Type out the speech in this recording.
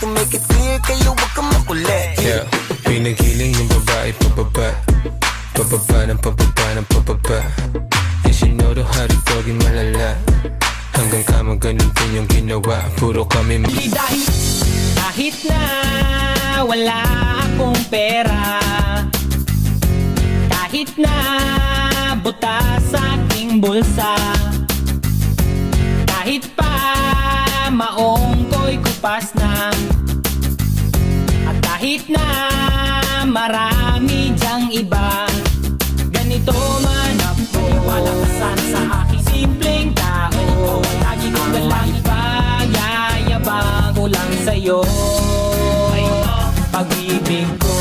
to make it clear, kaya wag kang makulit. Yeah, pinagiling yung babae pababa, pababa ng pababa ng pababa. And she know the how to doggy malala. Hanggang kama ganun din yung ginawa, puro kami dahil kahit na wala akong pera, kahit na butas sa aking bulsa, kahit pa maong ko'y kupas na, at kahit na marami dyang iba, ganito man ako, wala ka sana sa aking simpleng tao. Ikaw ang lagi kong galang ipag-yayabang ko lang sa'yo, pag-ibig ko.